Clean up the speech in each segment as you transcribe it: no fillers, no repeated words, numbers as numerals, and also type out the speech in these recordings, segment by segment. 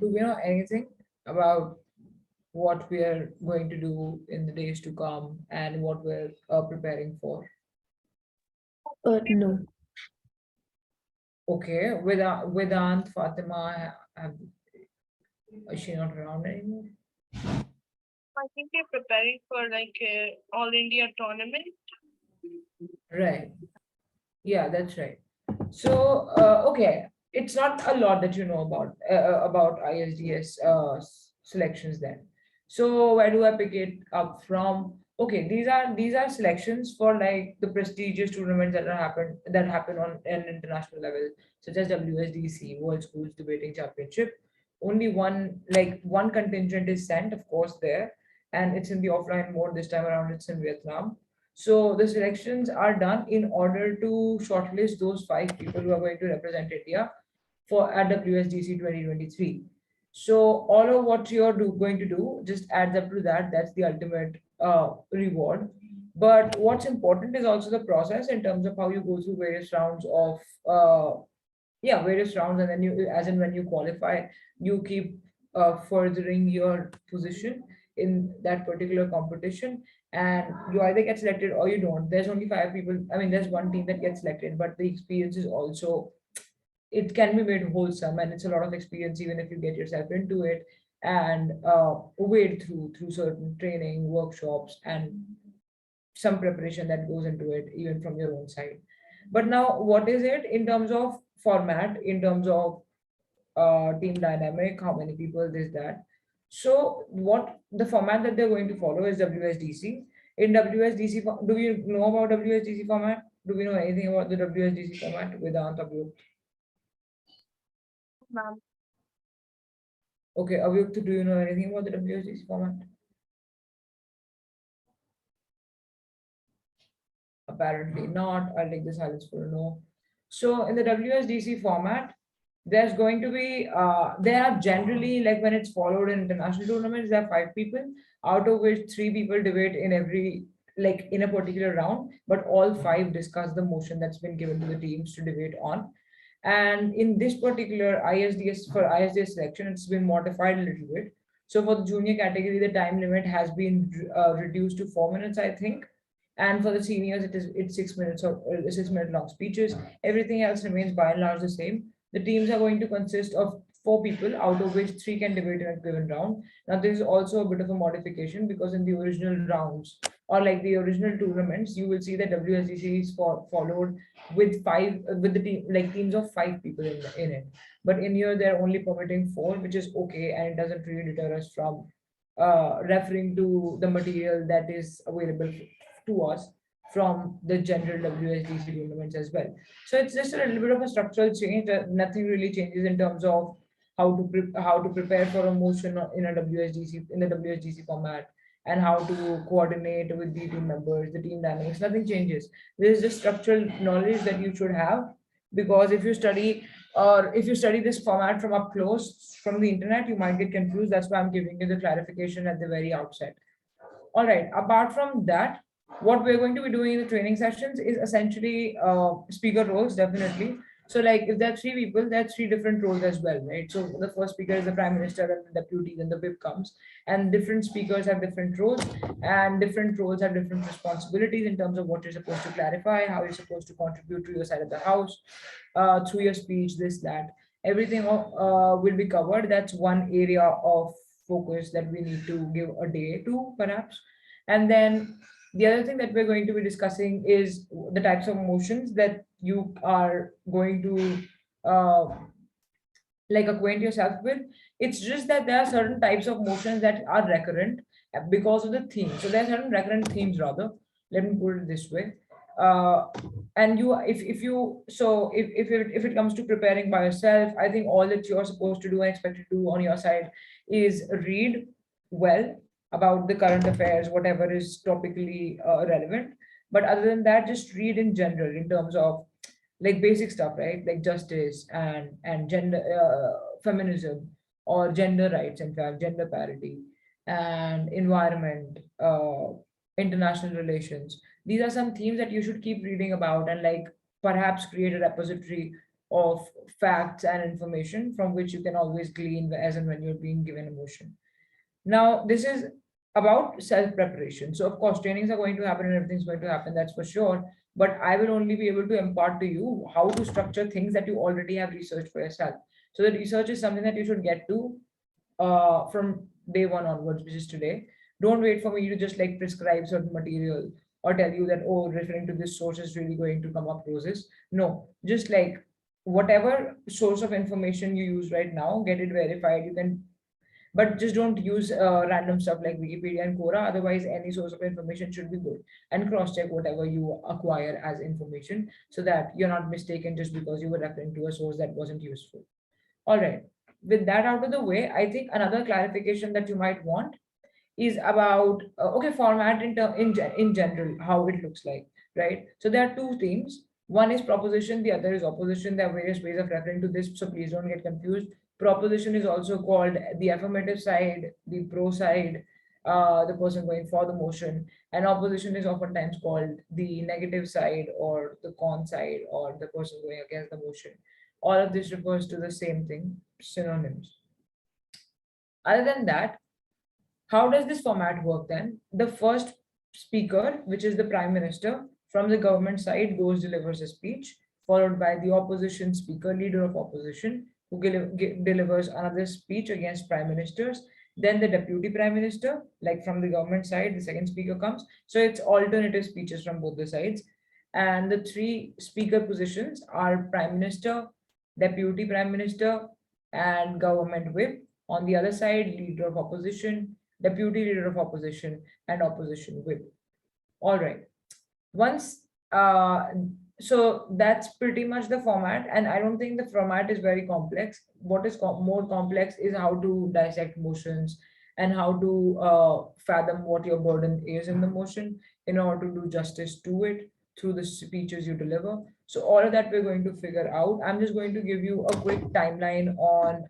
Do we know anything about what we are going to do in the days to come and what we're preparing for? No. Okay, with Aunt Fatima, is she not around anymore? I think we're preparing for like a all India tournament. Right. Yeah, that's right. So, okay, it's not a lot that you know about ISDS selections then. So where do I pick it up from? Okay, these are selections for like the prestigious tournaments that happen on an international level, such as WSDC, World Schools Debating Championship. Only one contingent is sent, of course, there, and it's in the offline mode this time around. It's in Vietnam. So the selections are done in order to shortlist those five people who are going to represent India for at WSDC 2023. So all of what you're going to do just adds up to that. That's the ultimate reward. But what's important is also the process in terms of how you go through various rounds of various rounds, and then you, as and when you qualify, you keep furthering your position in that particular competition, and you either get selected or you don't. There's only five people. I mean, there's one team that gets selected, but the experience is also, it can be made wholesome, and it's a lot of experience even if you get yourself into it and wade through certain training workshops and some preparation that goes into it even from your own side. But now, what is it in terms of format, in terms of team dynamic, how many people, this, that? So, what the format that they're going to follow is WSDC. In WSDC, do you know about WSDC format? Do we know anything about the WSDC format? Vedant, Avyuk? Ma'am. Okay, Avyuk, do you know anything about the WSDC format? Apparently not. I'll take the silence for a no. So in the WSDC format, there's going to be there are generally, like when it's followed in international tournaments, there are five people, out of which three people debate in every, like in a particular round, but all five discuss the motion that's been given to the teams to debate on. And in this particular ISDS selection, it's been modified a little bit. So for the junior category, the time limit has been reduced to 4 minutes, I think. And for the seniors, it's 6 minutes or 6 minute long speeches. Everything else remains by and large the same. The teams are going to consist of four people, out of which three can debate in a given round. Now, there is also a bit of a modification because in the original rounds, or like the original tournaments, you will see that WSDC is followed with with the team, like teams of five people in it. But in here, they're only permitting four, which is okay, and it doesn't really deter us from referring to the material that is available to us from the general WSDC tournaments as well. So it's just a little bit of a structural change. Nothing really changes in terms of how to prepare for a motion in a WSDC, in the WSDC format, and how to coordinate with the team members, the team dynamics. Nothing changes. There is just structural knowledge that you should have, because if you study this format from up close from the internet, you might get confused. That's why I'm giving you the clarification at the very outset. All right. Apart from that, what we're going to be doing in the training sessions is essentially speaker roles, definitely. So, like, if there are three people, there are three different roles as well, right? So, the first speaker is the prime minister, and the deputy, then the whip comes, and different speakers have different roles, and different roles have different responsibilities in terms of what you're supposed to clarify, how you're supposed to contribute to your side of the house, through your speech, this, that. Everything will be covered. That's one area of focus that we need to give a day to, perhaps. And then the other thing that we're going to be discussing is the types of motions that you are going to uh, like acquaint yourself with. It's just that there are certain types of motions that are recurrent because of the theme. So there are certain recurrent themes, rather. Let me put it this way. Uh, and you, if you, so if it comes to preparing by yourself, I think all that you're supposed to do and expected to do on your side is read well about the current affairs, whatever is topically relevant. But other than that, just read in general in terms of like basic stuff, right? Like justice and gender, feminism, or gender rights, in fact, gender parity, and environment, international relations. These are some themes that you should keep reading about, and like perhaps create a repository of facts and information from which you can always glean as and when you're being given a motion. Now, this is about self preparation. So, of course, trainings are going to happen and everything's going to happen, that's for sure. But I will only be able to impart to you how to structure things that you already have researched for yourself. So, the research is something that you should get to from day one onwards, which is today. Don't wait for me to just like prescribe certain material or tell you that, oh, referring to this source is really going to come up roses. No, just like whatever source of information you use right now, get it verified. You can, but just don't use random stuff like Wikipedia and Quora. Otherwise, any source of information should be good, and cross check whatever you acquire as information so that you're not mistaken just because you were referring to a source that wasn't useful. All right. With that out of the way, I think another clarification that you might want is about okay, format in general, how it looks like, right? So there are two themes. One is proposition, the other is opposition. There are various ways of referring to this, so please don't get confused. Proposition is also called the affirmative side, the pro side, the person going for the motion, and opposition is oftentimes called the negative side or the con side or the person going against the motion. All of this refers to the same thing, synonyms. Other than that, how does this format work then? The first speaker, which is the prime minister from the government side, goes delivers a speech, followed by the opposition speaker, leader of opposition, who delivers another speech against prime ministers. Then the deputy prime minister, like from the government side, the second speaker comes. So it's alternative speeches from both the sides. And the three speaker positions are prime minister, deputy prime minister, and government whip. On the other side, leader of opposition, deputy leader of opposition, and opposition whip. All right. Once, so that's pretty much the format, and I don't think the format is very complex. What is more complex is how to dissect motions and how to fathom what your burden is in the motion in order to do justice to it through the speeches you deliver. So all of that we're going to figure out. I'm just going to give you a quick timeline on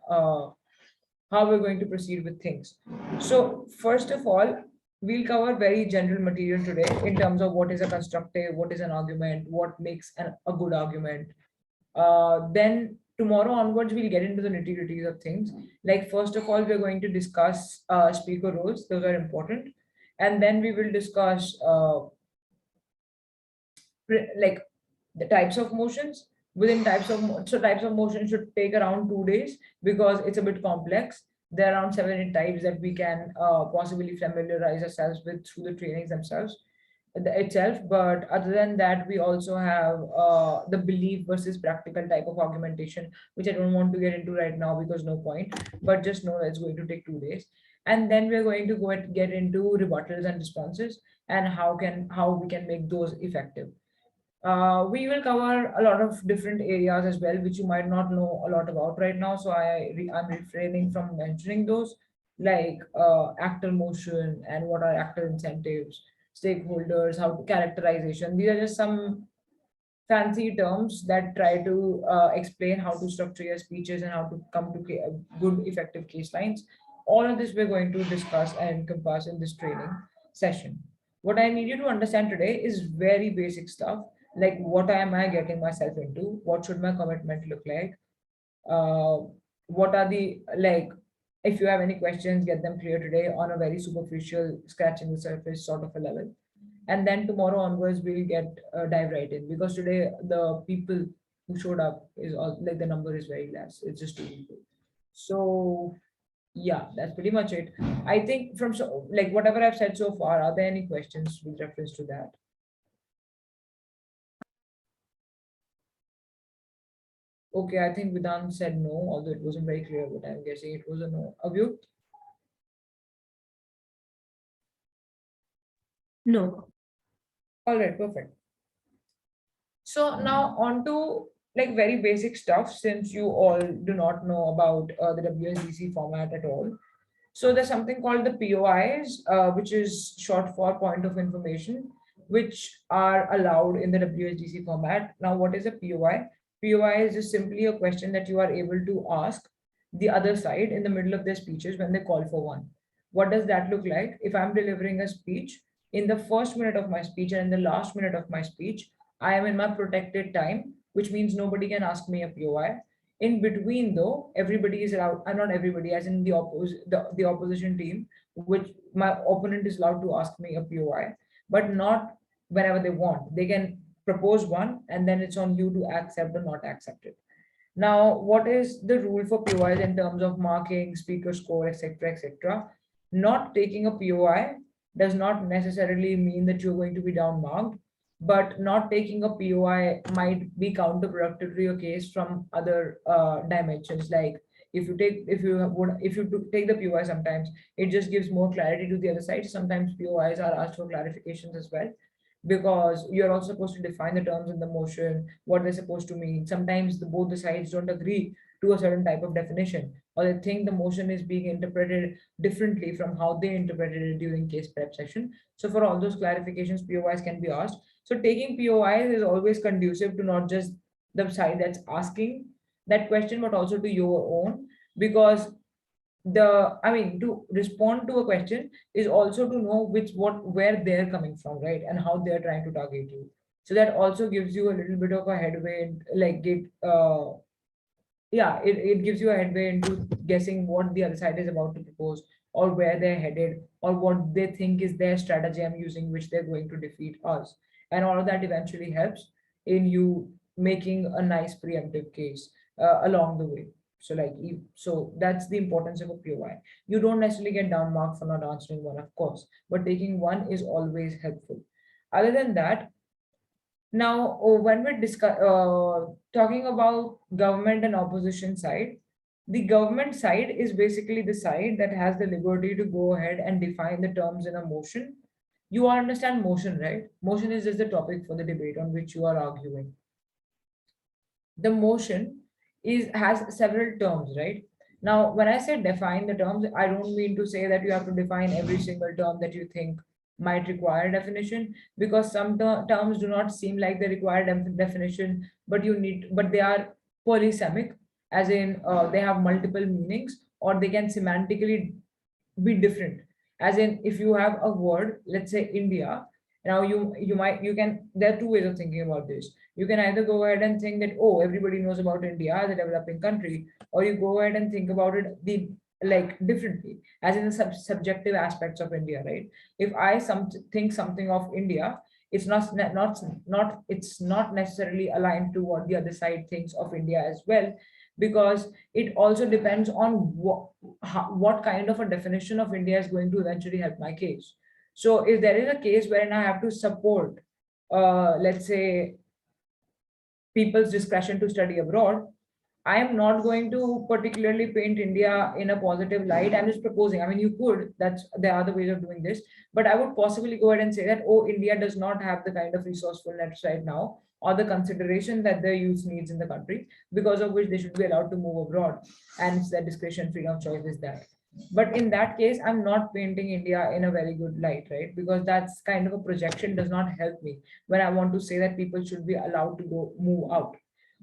how we're going to proceed with things. So, first of all, we'll cover very general material today in terms of what is a constructive, what is an argument, what makes a good argument. Then tomorrow onwards, we'll get into the nitty gritties of things. Like, first of all, we're going to discuss speaker roles, those are important. And then we will discuss like the types of motions within types of motion should take around 2 days because it's a bit complex. There are around 7 8 types that we can possibly familiarize ourselves with through the trainings themselves itself. But other than that, we also have the belief versus practical type of argumentation, which I don't want to get into right now because no point, but just know that it's going to take 2 days. And then we're going to go and get into rebuttals and responses and how we can make those effective. We will cover a lot of different areas as well, which you might not know a lot about right now. So I'm refraining from mentioning those, like actor motion and what are actor incentives, stakeholders, how characterization. These are just some fancy terms that try to explain how to structure your speeches and how to come to good, effective case lines. All of this we're going to discuss and encompass in this training session. What I need you to understand today is very basic stuff like what am I getting myself into? What should my commitment look like? Uh, what are the like? If you have any questions, get them clear today on a very superficial, scratching the surface sort of a level, and then tomorrow onwards we'll get dive right in because today the people who showed up is all like the number is very less. It's just 2 people. So yeah, that's pretty much it. I think from so like whatever I've said so far, are there any questions with reference to that? Okay, I think Vedant said no, although it wasn't very clear, but I'm guessing it was a no. Abhyut? No. All right, perfect. So now on to like very basic stuff since you all do not know about the WSDC format at all. So there's something called the POIs, which is short for point of information, which are allowed in the WSDC format. Now, what is a POI? POI is just simply a question that you are able to ask the other side in the middle of their speeches when they call for one. What does that look like? If I'm delivering a speech, in the first minute of my speech and in the last minute of my speech, I am in my protected time which means nobody can ask me a POI. In between, though, everybody is allowed, not everybody, as in the opposition team, which my opponent is allowed to ask me a POI, but not whenever they want. They can propose one, and then it's on you to accept or not accept it. Now, what is the rule for POIs in terms of marking, speaker score, etc., etc.? Not taking a POI does not necessarily mean that you're going to be down marked, but not taking a POI might be counterproductive to your case from other dimensions. Like if you take the POI, sometimes it just gives more clarity to the other side. Sometimes POIs are asked for clarifications as well, because you're also supposed to define the terms in the motion, what they're supposed to mean. Sometimes both the sides don't agree to a certain type of definition, or they think the motion is being interpreted differently from how they interpreted it during case prep session. So for all those clarifications, POIs can be asked. So taking POIs is always conducive to not just the side that's asking that question, but also to your own, because to respond to a question is also to know where they're coming from, right? And how they're trying to target you. So that also gives you a little bit of a headway, like it gives you a headway into guessing what the other side is about to propose, or where they're headed, or what they think is their stratagem using which they're going to defeat us. And all of that eventually helps in you making a nice preemptive case along the way. So so that's the importance of a POI. You don't necessarily get down marked for not answering one, of course, but taking one is always helpful. Other than that, now, when we're talking about government and opposition side, the government side is basically the side that has the liberty to go ahead and define the terms in a motion. You all understand motion, right? Motion is just the topic for the debate on which you are arguing. The motion has several terms, right? Now, when I say define the terms, I don't mean to say that you have to define every single term that you think might require definition, because some terms do not seem like they require definition, but they are polysemic, as in they have multiple meanings, or they can semantically be different. As in, if you have a word, let's say India, now you can, there are two ways of thinking about this. You can either go ahead and think that, oh, everybody knows about India as a developing country, or you go ahead and think about it differently, as in the subjective aspects of India, right? If I think something of India, it's not necessarily aligned to what the other side thinks of India as well, because it also depends on what kind of a definition of India is going to eventually help my case. So if there is a case wherein I have to support, let's say, people's discretion to study abroad, I am not going to particularly paint India in a positive light. I'm just proposing. I mean, you could, there are other ways of doing this, but I would possibly go ahead and say that, oh, India does not have the kind of resourcefulness right now, or the consideration that their youth needs in the country, because of which they should be allowed to move abroad. And it's their discretion, freedom of choice is that. But in that case, I'm not painting India in a very good light, right? Because that's kind of a projection does not help me when I want to say that people should be allowed to move out.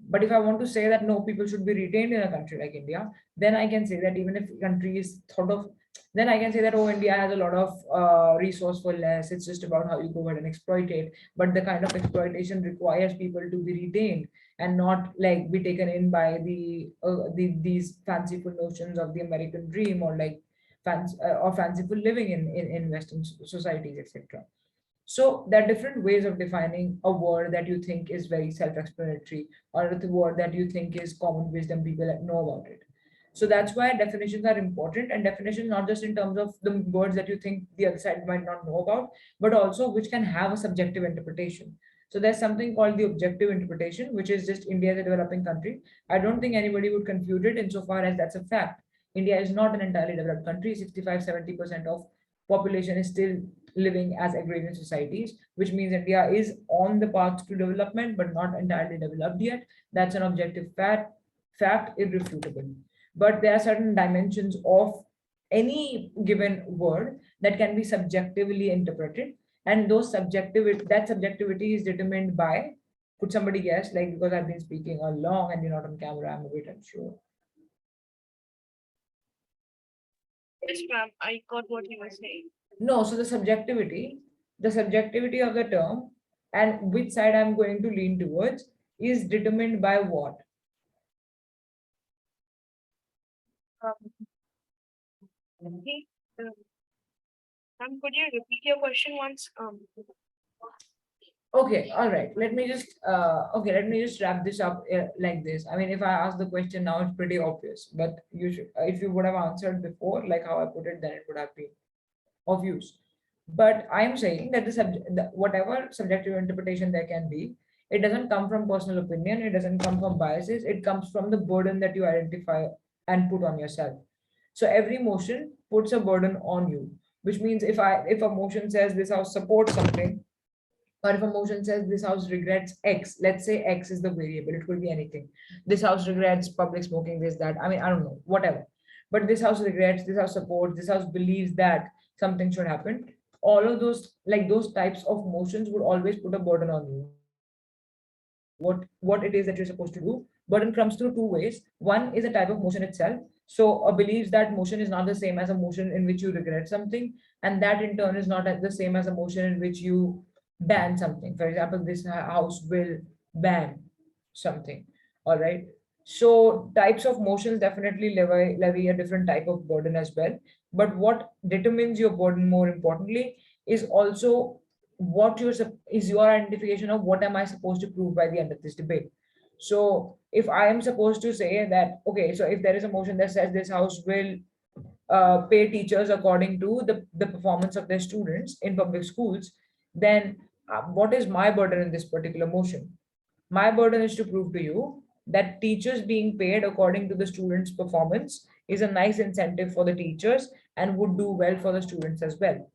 But if I want to say that no, people should be retained in a country like India, then I can say that even if country is thought of, then I can say that, oh, India has a lot of resourcefulness. It's just about how you go ahead and exploit it. But the kind of exploitation requires people to be retained and not like be taken in by these fanciful notions of the American dream, or like or fanciful living in Western societies, etc. So there are different ways of defining a word that you think is very self-explanatory, or the word that you think is common wisdom, people that know about it. So that's why definitions are important, and definitions not just in terms of the words that you think the other side might not know about, but also which can have a subjective interpretation. So there's something called the objective interpretation, which is just India as a developing country. I don't think anybody would confute it insofar as that's a fact. India is not an entirely developed country. 65-70% of population is still living as agrarian societies, which means India is on the path to development, but not entirely developed yet. That's an objective fact, irrefutable. But there are certain dimensions of any given word that can be subjectively interpreted, and that subjectivity is determined by, could somebody guess? Like, because I've been speaking all along and you're not on camera, I'm a bit unsure. Yes, ma'am. I got what you were saying. No, so the subjectivity of the term and which side I'm going to lean towards is determined by what? He, could you repeat your question once? Okay, all right. Let me just wrap this up like this. I mean, if I ask the question now, it's pretty obvious. But you should, if you would have answered before, like how I put it, then it would have been of use. But I am saying that whatever subjective interpretation there can be, it doesn't come from personal opinion. It doesn't come from biases. It comes from the burden that you identify and put on yourself. So every motion puts a burden on you, which means if a motion says this house supports something, or if a motion says this house regrets X, let's say X is the variable, it could be anything. This house regrets public smoking, this, that. I mean, I don't know, whatever. But this house regrets, this house supports, this house believes that something should happen. All of those, like those types of motions, would always put a burden on you. What it is that you're supposed to do. Burden comes through two ways. One is a type of motion itself. So a believes that motion is not the same as a motion in which you regret something, and that in turn is not the same as a motion in which you ban something. For example, this house will ban something. All right. So types of motions definitely levy a different type of burden as well. But what determines your burden more importantly is also is your identification of what am I supposed to prove by the end of this debate. So if I am supposed to say that, okay, so if there is a motion that says this house will pay teachers according to the performance of their students in public schools, then what is my burden in this particular motion? My burden is to prove to you that teachers being paid according to the students' performance is a nice incentive for the teachers and would do well for the students as well.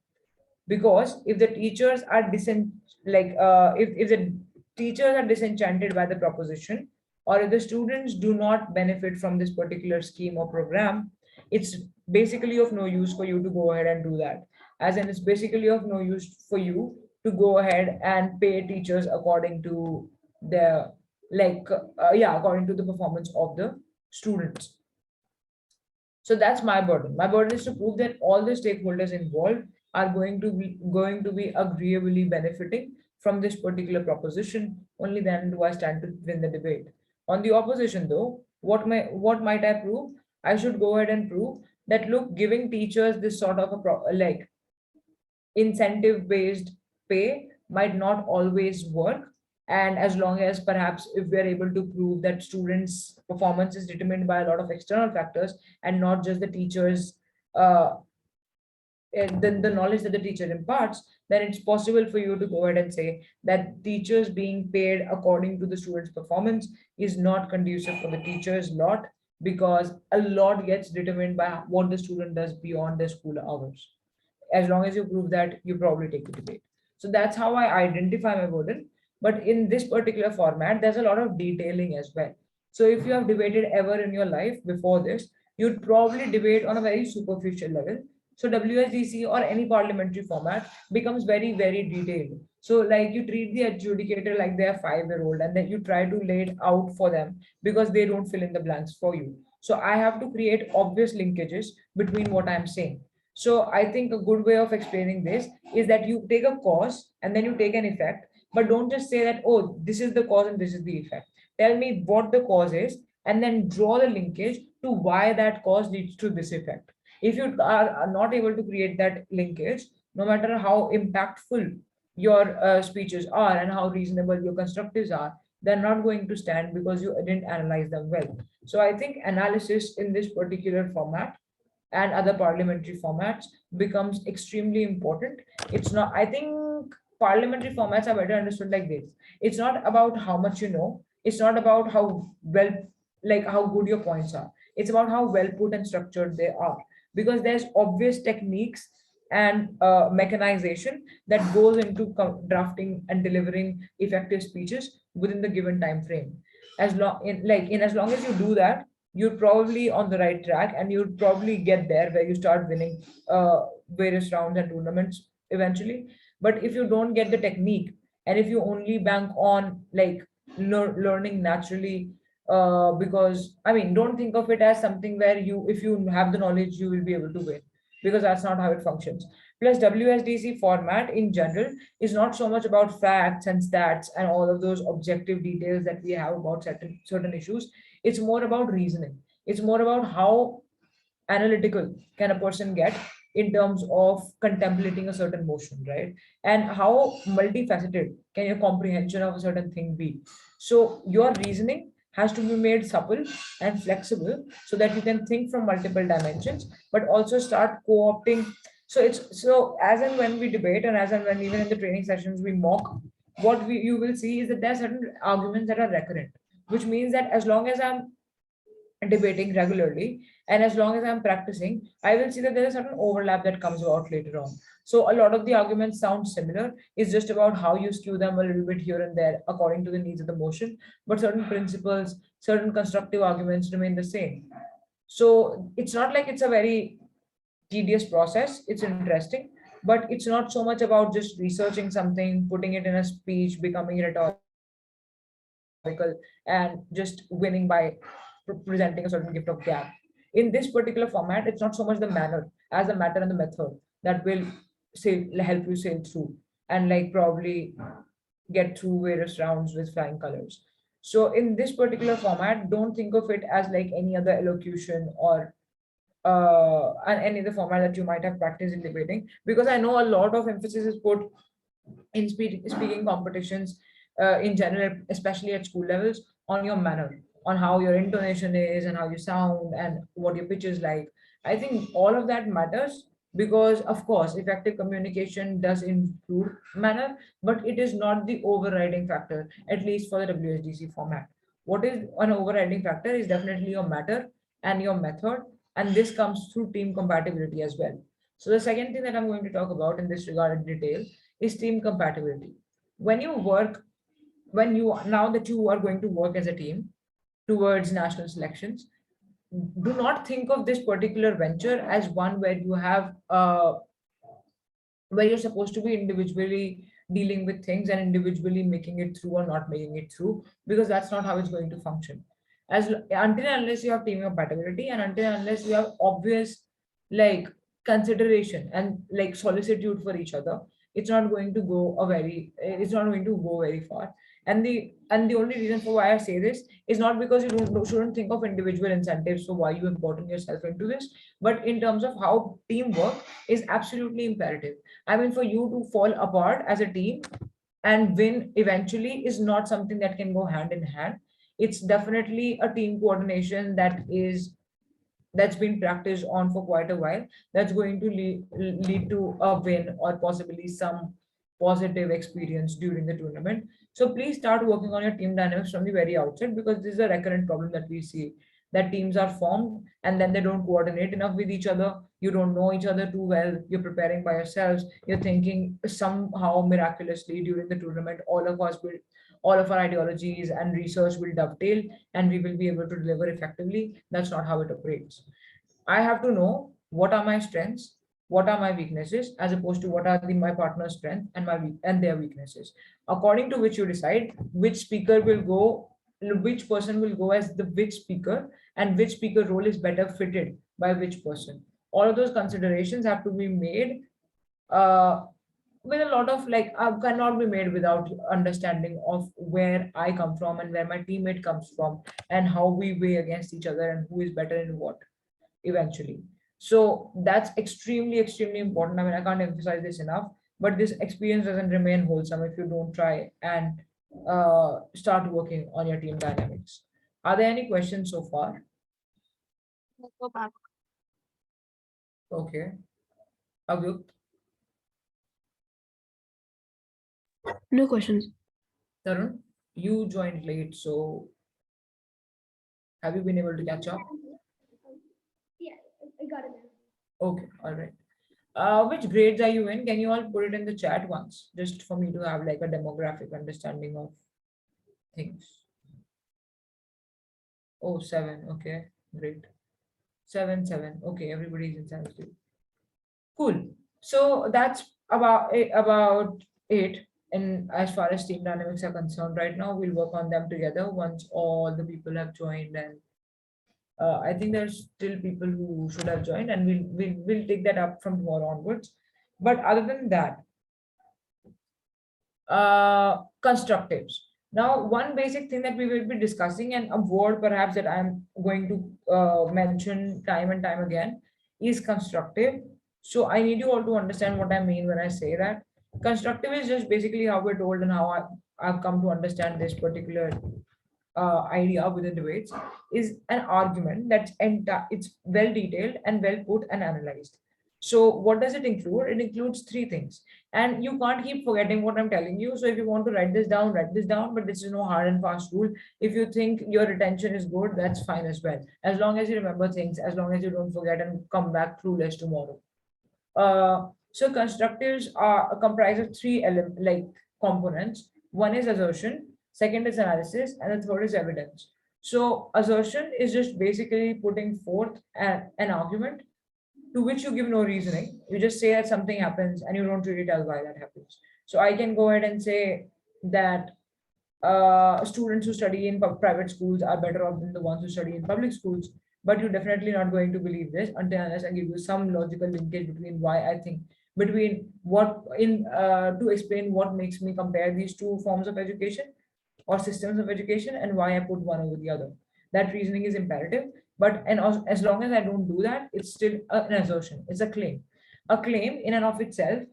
Because if the teachers are if the teachers are disenchanted by the proposition, or if the students do not benefit from this particular scheme or program, it's basically of no use for you to go ahead and do that. As in, it's basically of no use for you to go ahead and pay teachers according to their according to the performance of the students. So that's my burden. My burden is to prove that all the stakeholders involved are going to be agreeably benefiting from this particular proposition. Only then do I stand to win the debate. On the opposition, though, what might I prove? I should go ahead and prove that, look, giving teachers this sort of incentive based pay might not always work. And as long as, perhaps, if we are able to prove that students performance is determined by a lot of external factors and not just the teachers uh, the knowledge that the teacher imparts, then it's possible for you to go ahead and say that teachers being paid according to the student's performance is not conducive for the teacher's lot, because a lot gets determined by what the student does beyond their school hours. As long as you prove that, you probably take the debate. So that's how I identify my burden. But in this particular format, there's a lot of detailing as well. So if you have debated ever in your life before this, you'd probably debate on a very superficial level. So WSDC or any parliamentary format becomes very, very detailed. So like you treat the adjudicator like they're a 5-year old, and then you try to lay it out for them because they don't fill in the blanks for you. So I have to create obvious linkages between what I'm saying. So I think a good way of explaining this is that you take a cause and then you take an effect, but don't just say that, oh, this is the cause and this is the effect. Tell me what the cause is and then draw the linkage to why that cause leads to this effect. If you are not able to create that linkage, no matter how impactful your speeches are and how reasonable your constructives are, they're not going to stand because you didn't analyze them well. So I think analysis in this particular format and other parliamentary formats becomes extremely important. It's not, I think parliamentary formats are better understood like this. It's not about how much you know, it's not about how well, like how good your points are. It's about how well put and structured they are. Because there's obvious techniques and mechanization that goes into drafting and delivering effective speeches within the given time frame. As long as you do that, you're probably on the right track, and you'd probably get there where you start winning various rounds and tournaments eventually. But if you don't get the technique, and if you only bank on learning naturally, because I mean, don't think of it as something where you, if you have the knowledge, you will be able to win. because that's not how it functions. Plus, WSDC format in general is not so much about facts and stats and all of those objective details that we have about certain issues. It's more about reasoning. It's more about how analytical can a person get in terms of contemplating a certain motion, right? And how multifaceted can your comprehension of a certain thing be? So your reasoning has to be made supple and flexible so that you can think from multiple dimensions, but also start co-opting. So it's so as and when we debate, and as and when even in the training sessions we mock, what you will see is that there are certain arguments that are recurrent, which means that as long as I'm debating regularly and as long as I'm practicing, I will see that there is certain overlap that comes about later on. So a lot of the arguments sound similar. It's just about how you skew them a little bit here and there according to the needs of the motion, but certain principles, certain constructive arguments remain the same. So it's not like it's a very tedious process. It's interesting, but it's not so much about just researching something, putting it in a speech, becoming rhetorical, and just winning by presenting a certain gift of gab. In this particular format, it's not so much the manner as the matter and the method that will help you sail through and like probably get through various rounds with flying colors. So in this particular format, don't think of it as like any other elocution or and any other format that you might have practiced in debating, because I know a lot of emphasis is put in speaking competitions in general, especially at school levels, on your manner, on how your intonation is and how you sound and what your pitch is like. I think all of that matters because, of course, effective communication does include manner, but it is not the overriding factor, at least for the WSDC format. What is an overriding factor is definitely your matter and your method, and this comes through team compatibility as well. So, the second thing that I'm going to talk about in this regard in detail is team compatibility. When you work, when you now that you are going to work as a team towards national selections, do not think of this particular venture as one where you have where you're supposed to be individually dealing with things and individually making it through or not making it through, because that's not how it's going to function. Until and unless you have team compatibility and until and unless you have obvious like consideration and like solicitude for each other, it's not going to go very far. And the only reason for why I say this is not because you shouldn't think of individual incentives for why you have gotten yourself into this, but in terms of how teamwork is absolutely imperative. I mean, for you to fall apart as a team and win eventually is not something that can go hand in hand. It's definitely a team coordination that's been practiced on for quite a while, that's going to lead to a win or possibly some positive experience during the tournament. So please start working on your team dynamics from the very outset, because this is a recurrent problem that we see, that teams are formed and then they don't coordinate enough with each other. You don't know each other too well. You're preparing by yourselves. You're thinking somehow miraculously during the tournament, all of our ideologies and research will dovetail and we will be able to deliver effectively. That's not how it operates. I have to know what are my strengths, what are my weaknesses, as opposed to what are my partner's strength and and their weaknesses. According to which you decide which person will go as the which speaker, and which speaker role is better fitted by which person. All of those considerations have to be made uh, with a lot of cannot be made without understanding of where I come from and where my teammate comes from and how we weigh against each other and who is better in what eventually. So that's extremely, extremely important. I mean, I can't emphasize this enough, but this experience doesn't remain wholesome if you don't try and start working on your team dynamics. Are there any questions so far? Go back. Okay. Agu, No questions. Tarun, you joined late, so have you been able to catch up? Yeah, I got it. Okay, all right. Which grades are you in? Can you all put it in the chat once, just for me to have like a demographic understanding of things? Oh, seven. Okay, great. Seven, seven. Okay, everybody's in science too. Cool. So that's about it. And as far as team dynamics are concerned, right now we'll work on them together once all the people have joined and I think there's still people who should have joined, and we'll take that up from tomorrow onwards. But other than that, constructives. Now, one basic thing that we will be discussing, and a word perhaps that I'm going to mention time and time again, is constructive. So I need you all to understand what I mean when I say that. Constructive is just basically how we're told and how I've come to understand this particular idea within debates, is an argument that's it's well detailed and well put and analyzed. So what does it include? It includes three things, and you can't keep forgetting what I'm telling you. So if you want to write this down, write this down. But this is no hard and fast rule. If you think your retention is good, that's fine as well. As long as you remember things, as long as you don't forget and come back clueless tomorrow. So constructives are comprised of three like components. One is assertion, second is analysis, and the third is evidence. So assertion is just basically putting forth an argument to which you give no reasoning. You just say that something happens and you don't really tell why that happens. So I can go ahead and say that students who study in private schools are better off than the ones who study in public schools. But you're definitely not going to believe this until unless I give you some logical linkage between why I think, between what in to explain what makes me compare these two forms of education or systems of education and why I put one over the other. That reasoning is imperative, but as long as I don't do that, it's still an assertion. It's a claim. A claim in and of itself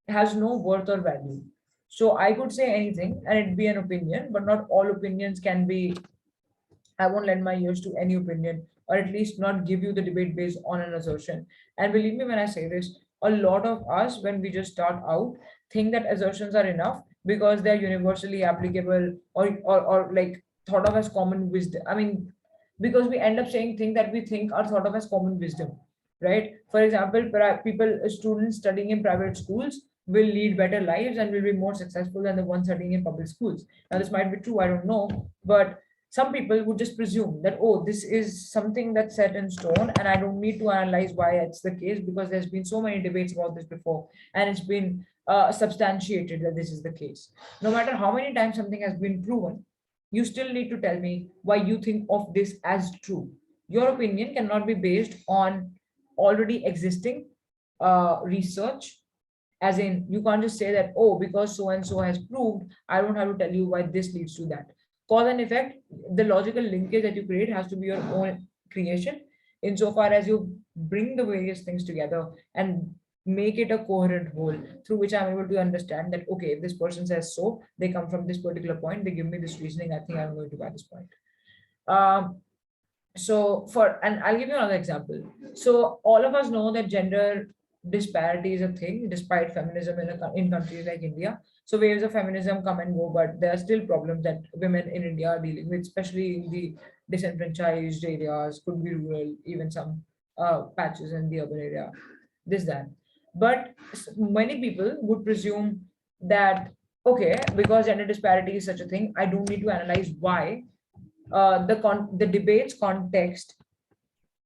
has no worth or value. So I could say anything and it'd be an opinion, but not all opinions can be. I won't lend my ears to any opinion, or at least not give you the debate based on an assertion. And believe me when I say this, a lot of us, when we just start out, think that assertions are enough because they're universally applicable, or like thought of as common wisdom. I mean, because we end up saying things that we think are thought of as common wisdom, right? For example, students studying in private schools will lead better lives and will be more successful than the ones studying in public schools. Now, this might be true, I don't know, but some people would just presume that, oh, this is something that's set in stone and I don't need to analyze why it's the case because there's been so many debates about this before and it's been substantiated that this is the case. No matter how many times something has been proven, you still need to tell me why you think of this as true. Your opinion cannot be based on already existing research, as in you can't just say that, oh, because so and so has proved, I don't have to tell you why this leads to that. Cause and effect, the logical linkage that you create has to be your own creation, insofar as you bring the various things together and make it a coherent whole through which I'm able to understand that, okay, if this person says so, they come from this particular point, they give me this reasoning, I think I'm going to buy this point. And I'll give you another example. So all of us know that gender disparity is a thing despite feminism in countries like India. So waves of feminism come and go, but there are still problems that women in India are dealing with, especially in the disenfranchised areas, could be rural, even some patches in the urban area, this that. But many people would presume that, okay, because gender disparity is such a thing, I don't need to analyze why. The debate's context,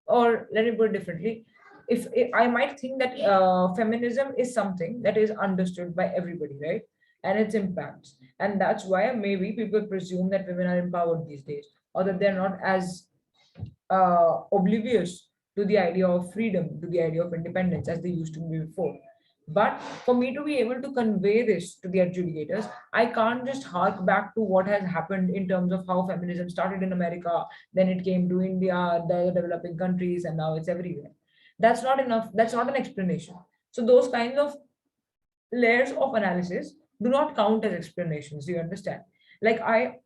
or let me put it differently, if I might think that feminism is something that is understood by everybody, right, and its impacts, and that's why maybe people presume that women are empowered these days, or that they're not as oblivious to the idea of freedom, to the idea of independence as they used to be before. But for me to be able to convey this to the adjudicators, I can't just hark back to what has happened in terms of how feminism started in America, then it came to India, the developing countries, and now it's everywhere. That's not enough. That's not an explanation. So those kinds of layers of analysis do not count as explanations. Do you understand? Like I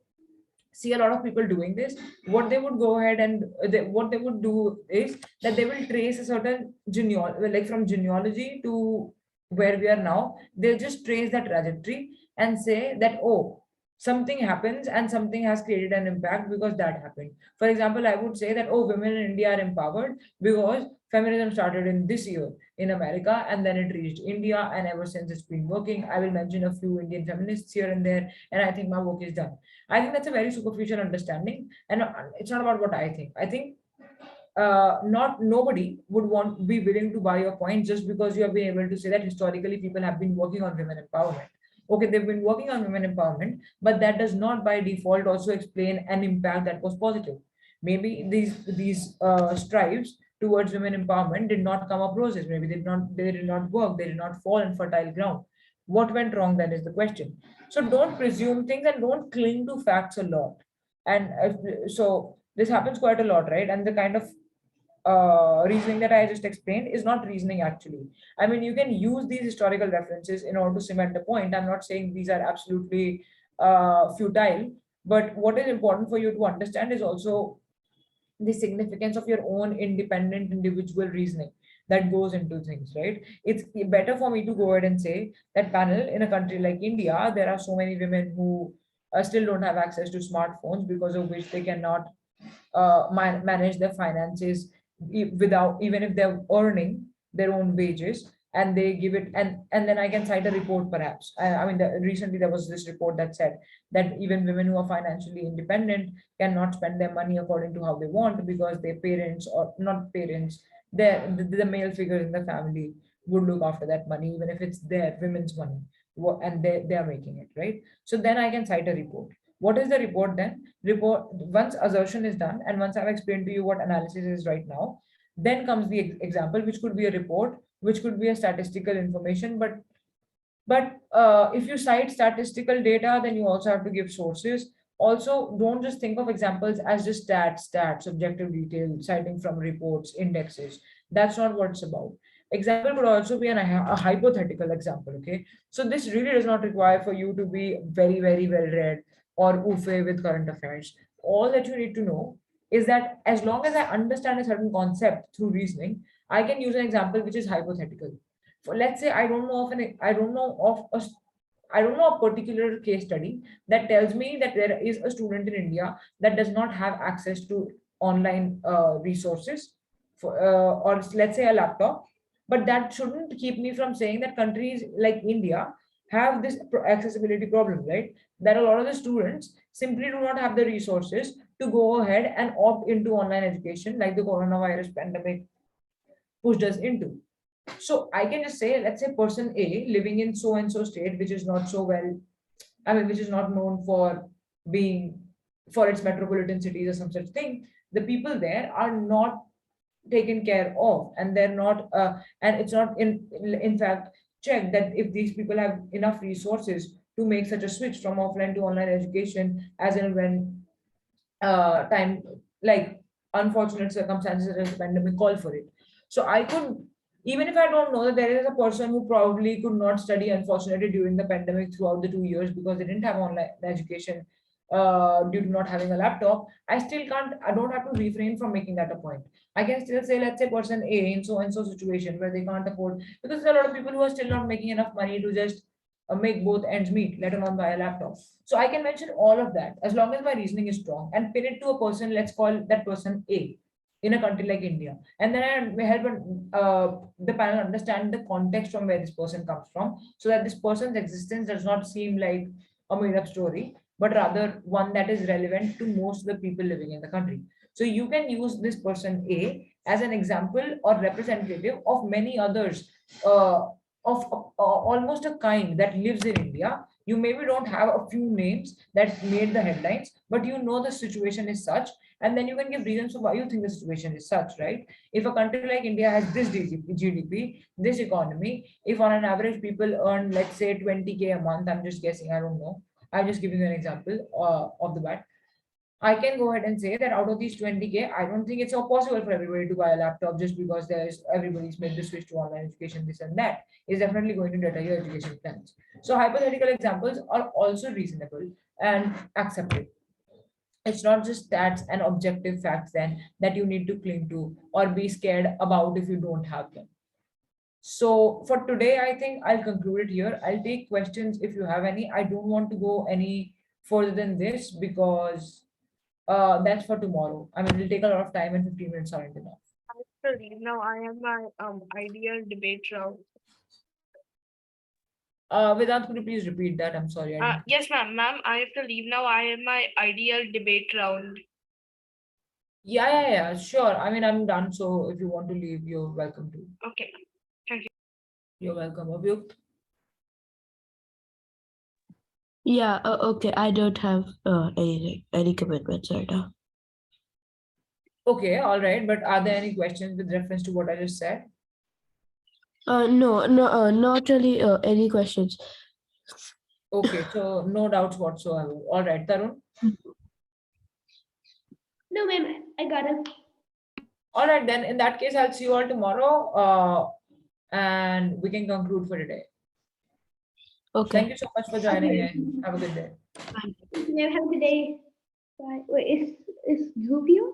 see a lot of people doing this. What they would go ahead and what they would do is that they will trace a certain genealogy, like from genealogy to where we are now. They'll just trace that trajectory and say that, oh, something happens and something has created an impact because that happened. For example, I would say that, oh, women in India are empowered because feminism started in this year in America and then it reached India, and ever since it's been working. I will mention a few Indian feminists here and there, and I think my work is done. I think that's a very superficial understanding, and it's not about what I think. I think not nobody would want be willing to buy your point just because you have been able to say that historically people have been working on women empowerment. Okay, they've been working on women empowerment, but that does not by default also explain an impact that was positive. Maybe these strives towards women empowerment did not come up roses. Maybe they did not work. They did not fall in fertile ground. What went wrong then is the question. So don't presume things and don't cling to facts a lot. And so this happens quite a lot, right? And the kind of reasoning that I just explained is not reasoning actually. I mean, you can use these historical references in order to cement a point. I'm not saying these are absolutely futile, but what is important for you to understand is also the significance of your own independent individual reasoning that goes into things, right? It's better for me to go ahead and say that panel, in a country like India, there are so many women who still don't have access to smartphones, because of which they cannot manage their finances without, even if they're earning their own wages, and they give it. And then I can cite a report perhaps. I mean, recently there was this report that said that even women who are financially independent cannot spend their money according to how they want, because their parents, or not parents, the male figure in the family would look after that money, even if it's their women's money, and they are making it, right? So then I can cite a report. What is the report then? Report, once assertion is done and once I've explained to you what analysis is right now, then comes the example, which could be a report, which could be a statistical information. But if you cite statistical data, then you also have to give sources. Also, don't just think of examples as just stats, subjective detail, citing from reports, indexes. That's not what it's about. Example could also be a hypothetical example. Okay, so this really does not require for you to be very, very well read or au fait with current affairs. All that you need to know is that as long as I understand a certain concept through reasoning, I can use an example which is hypothetical. For, let's say, I don't know a particular case study that tells me that there is a student in India that does not have access to online resources, for, or let's say a laptop. But that shouldn't keep me from saying that countries like India have this accessibility problem, right? That a lot of the students simply do not have the resources to go ahead and opt into online education, like the coronavirus pandemic pushed us into. So I can just say, let's say person A living in so and so state, which is not so well, I mean, which is not known for being, for its metropolitan cities or some such thing. The people there are not taken care of, and they're not, and it's not in fact checked that if these people have enough resources to make such a switch from offline to online education, as and when time, like unfortunate circumstances such as the pandemic call for it. So I could, even if I don't know that there is a person who probably could not study unfortunately during the pandemic throughout the 2 years because they didn't have online education due to not having a laptop, I don't have to refrain from making that a point. I can still say, let's say person A in so and so situation where they can't afford, because there are a lot of people who are still not making enough money to just make both ends meet, let alone buy a laptop. So I can mention all of that as long as my reasoning is strong and pin it to a person. Let's call that person A in a country like India, and then I may help the panel understand the context from where this person comes from, so that this person's existence does not seem like a made-up story, but rather one that is relevant to most of the people living in the country. So you can use this person A as an example or representative of many others, of almost a kind that lives in India. You maybe don't have a few names that made the headlines, but you know the situation is such, and then you can give reasons for why you think the situation is such, right? If a country like India has this GDP, this economy, if on an average people earn, let's say, 20K a month, I'm just guessing, I don't know, I'm just giving you an example of the bat. I can go ahead and say that out of these 20K, I don't think it's so possible for everybody to buy a laptop just because there's everybody's made the switch to online education, this and that is definitely going to deter your education plans. So hypothetical examples are also reasonable and accepted. It's not just stats and objective facts then that you need to cling to or be scared about if you don't have them. So for today, I think I'll conclude it here. I'll take questions if you have any. I don't want to go any further than this because that's for tomorrow. I mean, it'll take a lot of time and 15 minutes aren't enough. Actually, now I have my ideal debate round. Vedant, could you please repeat that? I'm sorry. Yes, ma'am, I have to leave now. I have my ideal debate round. Yeah, sure. I mean, I'm done. So if you want to leave, you're welcome to. Okay. You're welcome. Abhyukt. Yeah, okay. I don't have any commitments right now. Okay, all right. But are there any questions with reference to what I just said? No, not really any questions. Okay, so no doubts whatsoever. All right, Tarun. No, ma'am, I got it. All right, then in that case, I'll see you all tomorrow, and we can conclude for today. Thank Okay. you so much for joining in. Have a good day. Ma'am, have a good day. Bye. Wait, is Dhruv here?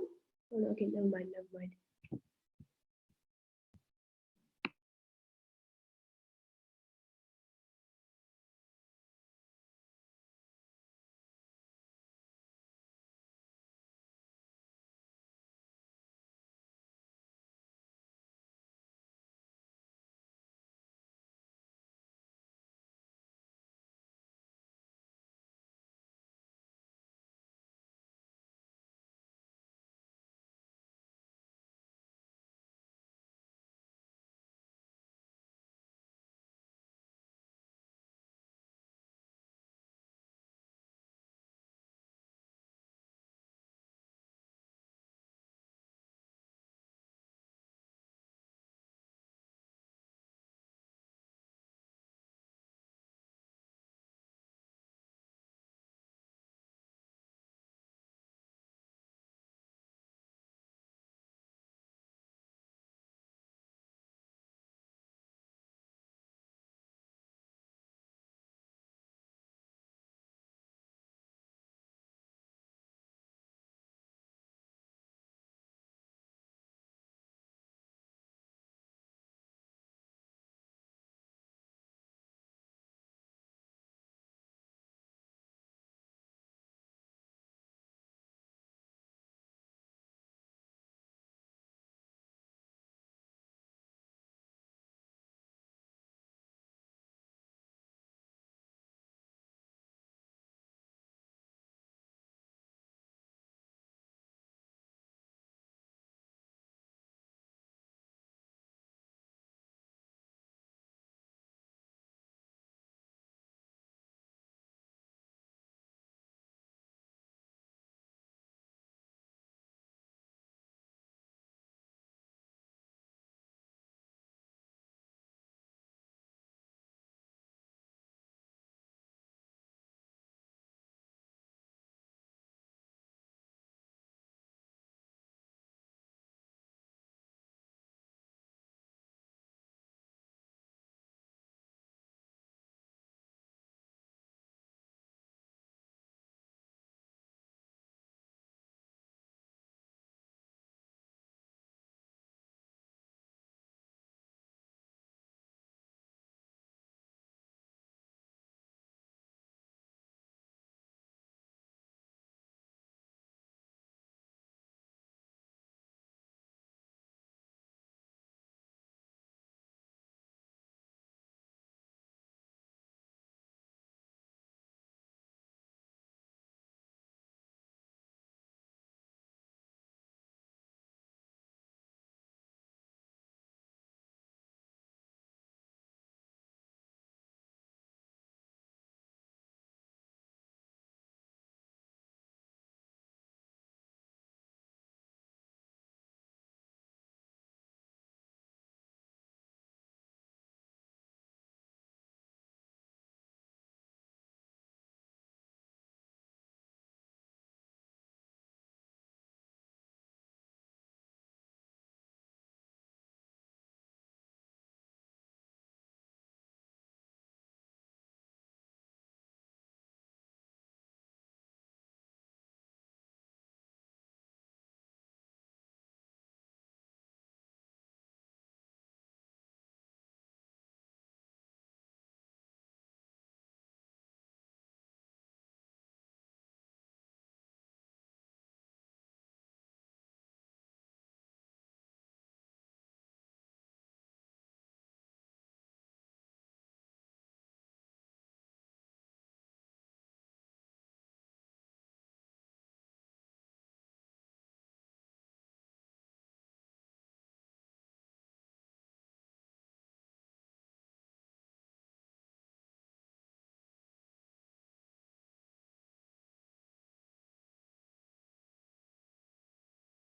Oh, no, okay, never mind, never mind.